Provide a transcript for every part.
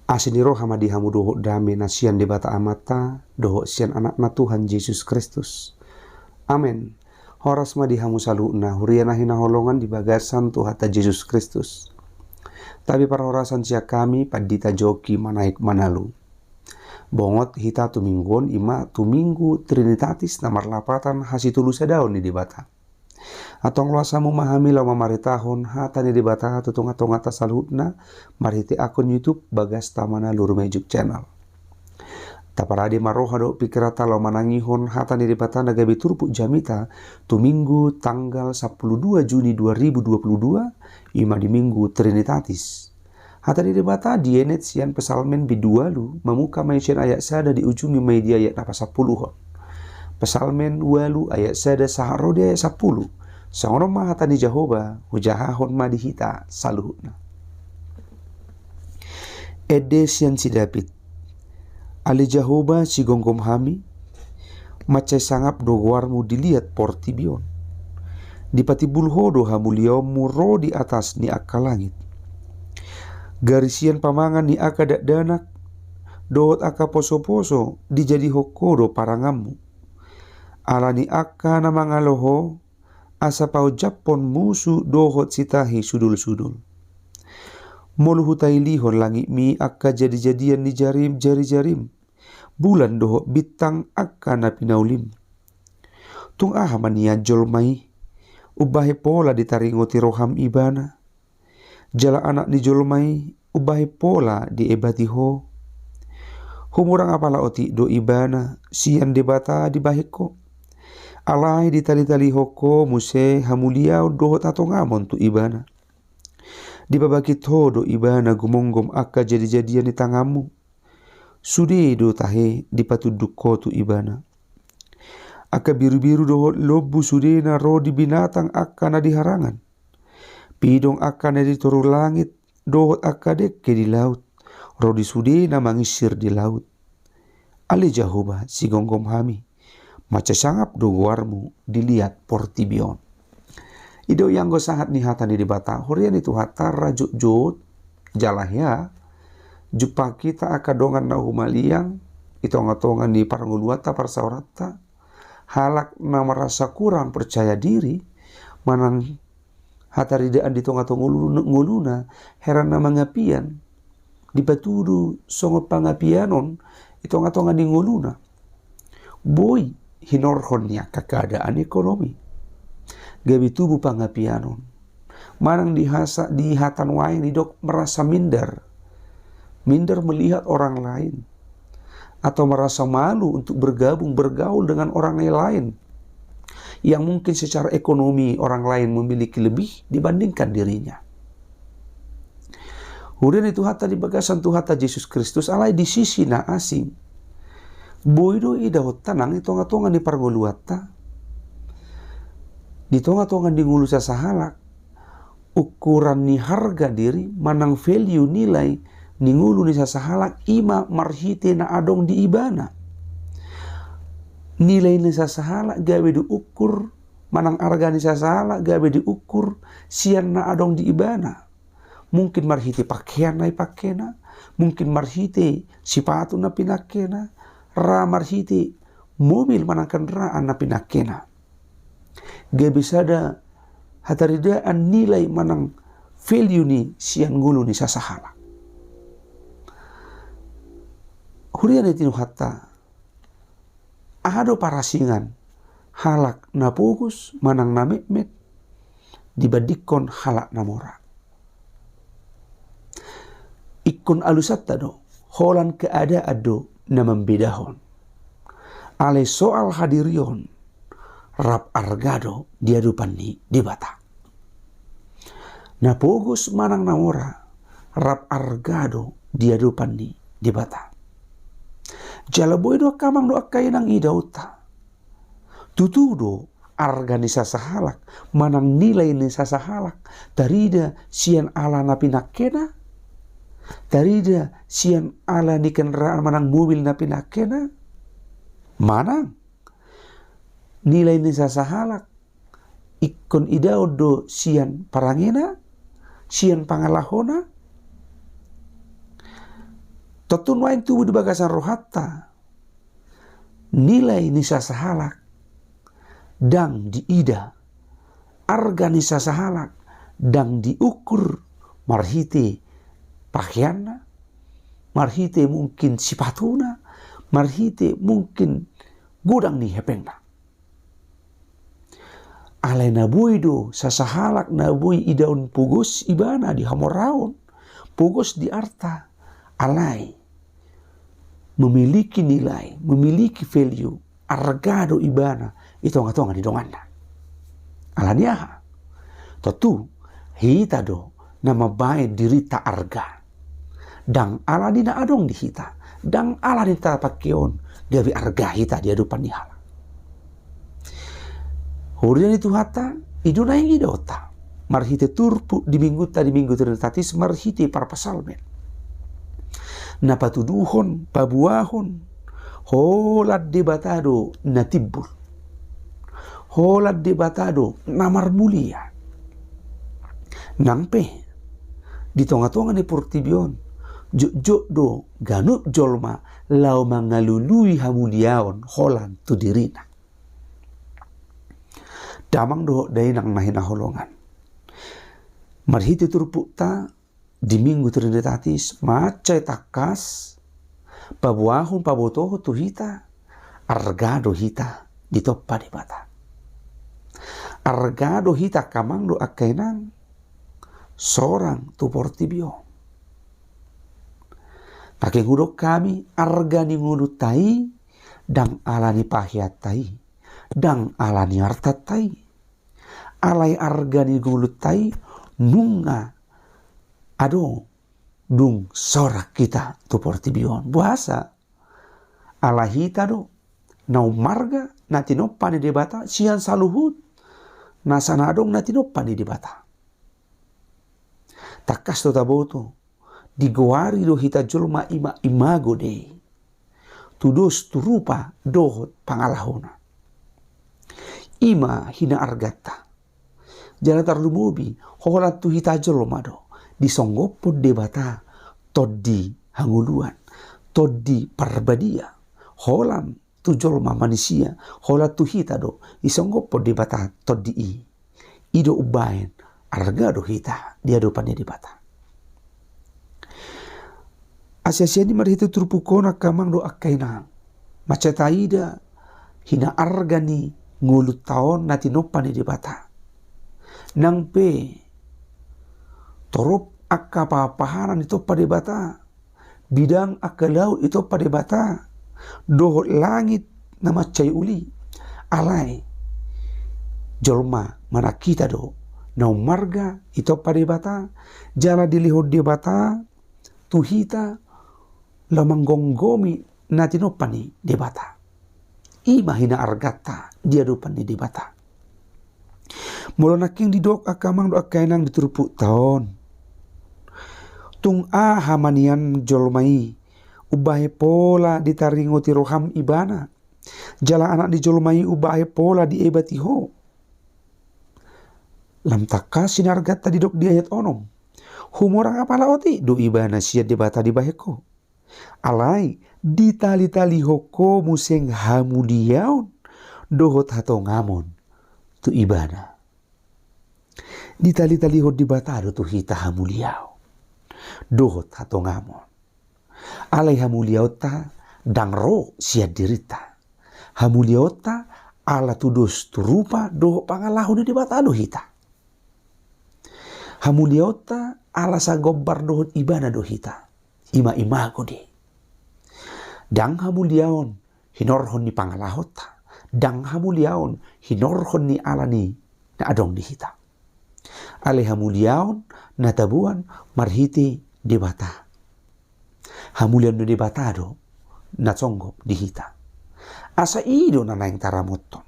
Asiniro hamadi hamu doho dame nasian debata amata doho sian anak na Tuhan Yesus Kristus. Amen. Horas madi hamu saluna huriana hina holongan di bagasan Tuhata Yesus Kristus. Tapi para horasan sia kami padita joki manaik manalu. Bongot hita tuminggon ima tuminggu Trinitatis namar lapatan hasitulu sedaun di debata. Atong luasa memahami lau mamaritahon hata ni debata tutung-atung atas salutna mariti akun YouTube bagas tamana lur mejuk channel. Taparadi maroha do pikirata lau manangihon hata ni debata nagabi turpuk jamita tu minggu tanggal 12 Juni 2022 ima di minggu Trinitatis. Hata ni debata dienet sian pesalmen bidualu memuka maisian ayat sada di ujung media ayat napa 10. Pesalmen walu ayat sada saharodi ayat 10. Sangono mahata ni Jehovah hujahahon madihita saluhna. Ede sian si David ali Jehovah si gonggom hami macai sangap doguarmu dilihat portibion dipati bulhodo hamuliomu ro di atas ni akal langit garisian pamangan ni aka dak danak dohot aka poso-poso dijadi hokodo parangamu ala ni aka namangaloho asa pau japon musu dohot sitahi sudul-sudul. Moluhutai lihon langit mi akka jadi-jadian ni jarim jari-jarim. Bulan dohot bitang akka napinaulim. Tung ahamania jolmai. Ubahe pola ditaringoti roham ibana. Jala anak ni jolmai ubahe pola diebatiho. Humurang apala oti do ibana sian debata dibahiko. Alai di tali-tali hoko muse hamuliau dohot atong amon tu ibana. Di babaki todo ibana gumonggom akka jadi-jadian di tangamu. Sude do tahe di patuduk ko tu ibana. Akka biru-biru dohot lobu sude na ro di binatang akka na diharangan. Pidong akka na di toru langit dohot akka dekke di laut. Ro di sude na mangisir di laut. Ali Jehovah si gonggom hami. Maca sangap doguarmu dilihat portibion. Ido yang go sahat ni hata ni dibata. Horian itu hata rajuk jod jalahya. Jupa kita akadongan na humaliang. Itonga-tongan ni paranguluata parsaurata. Halak na merasa kurang percaya diri. Manang hata ridaan di tonga-tonga nguluna. Heran na mangapian. Di patudu songo pangapianon. Itonga-tonga di nguluna. Boy. Hinorhonnya keadaan ekonomi. Gabi tubuh pangapianon. Manang di hatan wain didok merasa minder. Minder melihat orang lain. Atau merasa malu untuk bergaul dengan orang lain. Yang mungkin secara ekonomi orang lain memiliki lebih dibandingkan dirinya. Hurian itu hata di bagasan Tuhata Yesus Kristus alai di sisi na asing. Boido idahot tanang itonga-tongan di pargoluata. Di tonga-tongan di ngulu sasahalak. Ukuran ni harga diri manang value nilai ni ngulu ni sasahalak ima marhite na adong di ibana. Nilai ni sasahalak gawe diukur manang harga ni sasahalak gawe diukur sian na adong di ibana. Mungkin marhite pakaian na ipakena, mungkin marhite sipatu na pinakena. Ramar hiti mobil manang kendaraan na pinakena. Gak bisa ada hataridaan nilai manang value ni sian ngulu ni sasahala. Hurian itu hatta ado parasingan halak na pogus manang na mekmek dibadikon halak na mora. Ikon alusatta do holan keada ado na membedahon. Ale soal hadirion rap argado diadupan ni dibata. Na pogus manang namora rap argado diadupan ni dibata. Jalaboy do kamang do akainang idauta. Tutudo arganisa sahalak manang nilai ni sasahalak tarida sian ala na pinakena. Tarida sian ala ni kendaraan manang mobil na pinakena. Manang nilai ni sasahalak ikon idao do sian parangena sian pangalahona Totun wain tubuh di bagasan rohatta. Nilai nisa sahalak. Dang diida. Arga nisa sahalak. Dang diukur. Marhite pakaianna. Marhite mungkin sipatuna. Marhite mungkin gudang ni hepengna. Alai nabui do sasahalak nabui idaun pugos ibana di hamoraon. Pugos di arta. Alai memiliki nilai, memiliki value, argado ibana, itu ngatonga di donganda. Alaniaha, tentu hita do nama baik dirita arga, dang alani na adong di hita, dang alani ta pakeon gawi arga hita dia dupan nihala. Hurian itu hata, iduna yang idota, marhite turpu di minggu tatis marhite para pasalmen. Napatuduhon, pabuahon, holat debatado natibur, holat debatado namar mulia, nampe di tonga-tonga ni portibion, jok do ganut jolma lau mangalului hamuliaon holan tu dirina. Damang do dainang mahina holongan. Marhiti turpuk ta di minggu trinitatis macai takas pabuahun pabotoho tu hita argado hita di toppa di bata. Argado hita kamang do akainan sorang tu portibio. Pakai hudok kami argani ngudut tai dang alani pahiat tai dang alani artat tai alai argani ngudut tai nunga ado dung sorak kita tu portibion buasa alahita do nau marga nati noppa ni debata sian saluhut nasana adong nati noppa ni debata takas to taboto digoari do hita jolma ima imago de tudos turupa dohot pangalahona ima hina argata jala tarlumubi holat tu hita jolma do disonggopo debata todi hanguluan todi parbadia holam tu jolma manusia hola tu hita do disonggopo debata todi ido ubain arga do hita dia do pane debata asia ni marhita turpukona kamang do akaina macetaida hina argani ngulut taon nati nopane debata nangpe torop akka papaharan itu pada bata bidang akka laut itu pada bata dohot langit nama cai uli alai jolma mana kita do nau marga itu pada bata jala dilihod di bata tuhita lamangonggomi nati nopani di bata ima hina argata dia dupani di bata mula naking didok akamang do akainang diturupuk taon tung hamanian jolmai ubahe pola ditaringoti roham ibana jala anak di jolmai ubahe pola di ebatiho lam taka sinargat tadi dok di ayat onom humorang apala oti do ibana siat debata di baheko alai ditali-tali hoko museng hamudiaon dohot hato ngamon tu ibana ditali-tali hot dibata do tu hita hamuliao dohot hato ngamon alai hamuliota dang ro siat dirita hamuliota ala tudus turupa dohot pangalahu di bata do hita hamuliota ala sagobar dohot ibana do hita ima imago de dang hamuliaon hinorhon ni pangalahota dang hamuliaon hinorhon ni alani na adong di hita alai hamuliaon natabuan marhiti debata hamulian no debata do na songgop di hita asa ido na naing taramoton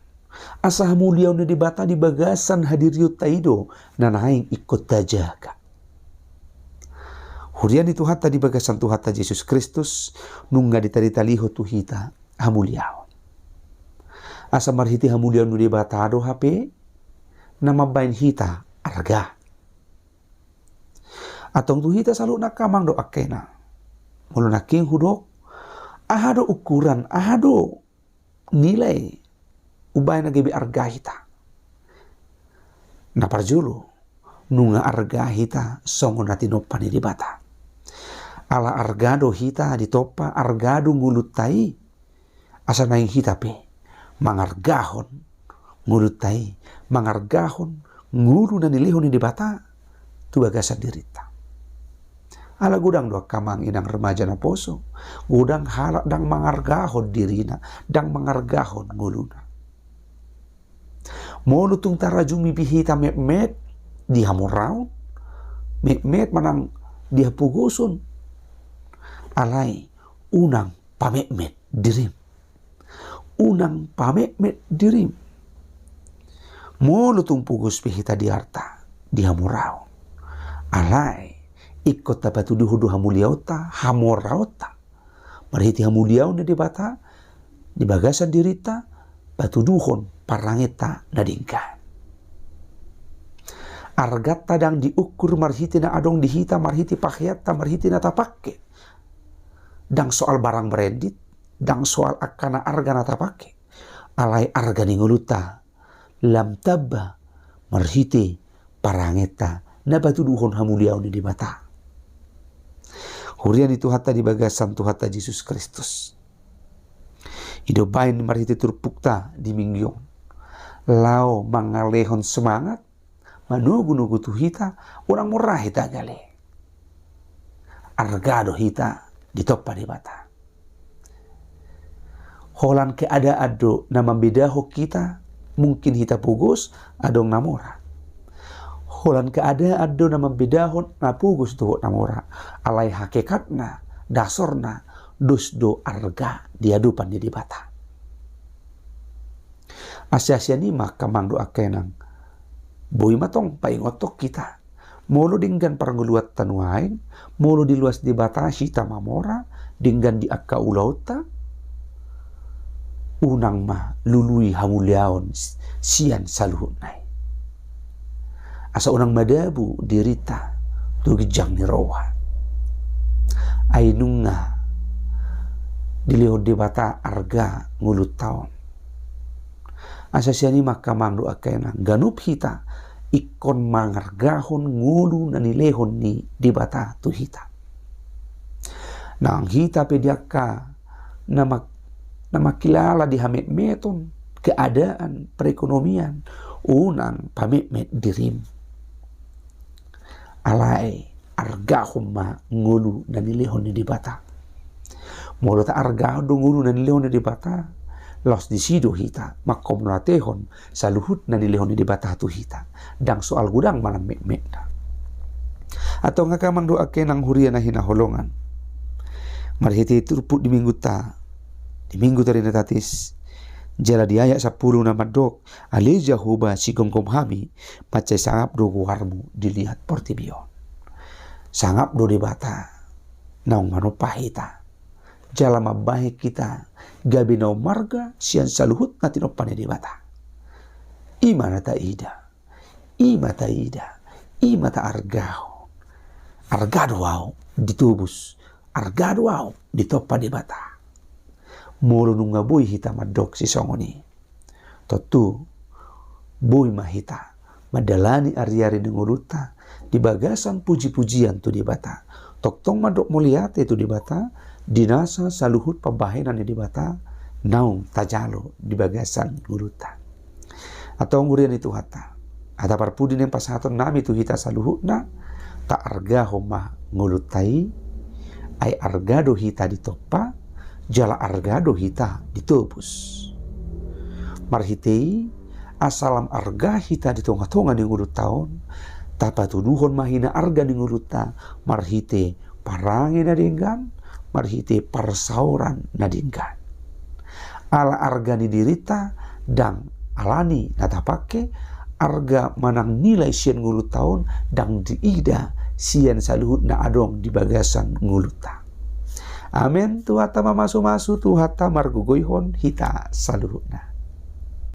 asa hamuliaon no debata di bagasan hadiriut taido na naing ikut tajaga hurian itu hatta di bagasan tu hatta Yesus Kristus nungga ditali-taliho tu hita hamuliaon asa marhiti hamuliaon no debata do hape nama bain hita arga atong tu hita selalu nakamang do akena muluna king hudok ahado ukuran ahado nilai ubay na gibi arga hita na parjulu nunga arga hita songo na tinopani di bata ala argado hita ditopa argado ngulutai asa naing hita pe mangargahon ngulutai mangargahon ngulu na nilihon di bata tu bagasan dirita ala gudang doa kamang inang remaja na poso gudang halak dang mangargahon dirina dang mangargahon nguluna molo tung tarajumi bihita met di hamuraw met manang di hapuguson alay unang pamet dirim unang pamet dirim molo tung pugus bihita di harta di hamuraw alay ikot tapatu duhudu hamuliauta hamorauta marhiti hamuliau na di bata di bagasan dirita batu duhon parangeta na dingka argat tadang diukur marhiti na adong dihita marhiti pakyata marhiti na tapake dang soal barang branded dang soal akana arga na tapake alay arga ninguluta lam tabba marhiti parangeta na batu duhon hamuliau ni di bata hurian itu hatta di bagasan tu hatta Yesus Kristus hidobain marhiti turpukta di minggyong lao mangalehon semangat manugu-nugu tu hita orang murah hita gale argado hita ditoppa di bata holan ke ada ado na membedaho kita mungkin hita pugus adong namora holan ke ada ado na membedahon na pugus tu namora alai hakikatna dasorna dusdo arga diadupan di bata asia-asia ni maka mangdo akenang boy matong paingotok kita molo dinggan paranguluat tanuain molo di luas di bata hita mamora dinggan di akka ulauta unang ma lului hamuliaon sian saluhut nai asa unang madabu dirita tu gejang ni roha ainunga dilihod di bata arga ngulut taon asa siya ni makamang do akena ganup hita ikon mangargahon ngulu na nilehon ni di bata tu hita nang hita pediaka na makilala di hamet-meton keadaan perekonomian unang pamet-met dirim alay argahon ma ngulu na nilehon ni di bata molo ta argahon do ngulu na nilehon ni di bata los di sido hita makom natehon saluhut na nilehon di bata tu hita dang soal gudang manang mek na atau ngakamang doa kenang hurian na hinaholongan marhiti turput di minggu tari na tatis jala di ayat 10 na madok aleja huba sigomkom hami pacay sangap do guarmu dilihat portibion sangap do di bata naung manupahita jala mabahe kita gabi na marga siyan saluhut na tinopane di bata ima ta argado wow ditubus argado wow ditopa di bata molo nunga boy hita madok si songoni totu boy mahita madalani ari-ari denguluta di bagasan puji-pujian tu di bata toktong madok muliate tu di bata dinasa saluhut pabahenan di bata naung tajalo di bagasan nguluta atau ngurian itu hata ada parpudi nem pasaton nami tu hita saluhut na ta arga homa ngulutai ay argado hita ditopa jala argado hita ditubus marhitei asalam arga hita ditonga-tonga di ngulut taon tapatuduhon mahina arga di nguluta marhite parangi na dinggan marhite parsauran na dinggan ala arga ni dirita dang alani natapake arga manang nilai sian ngulut taon dang diida sian saluhut na adong di bagasan nguluta amen tu hata mamasu-masu tu hata margugoyhon hita saluhutna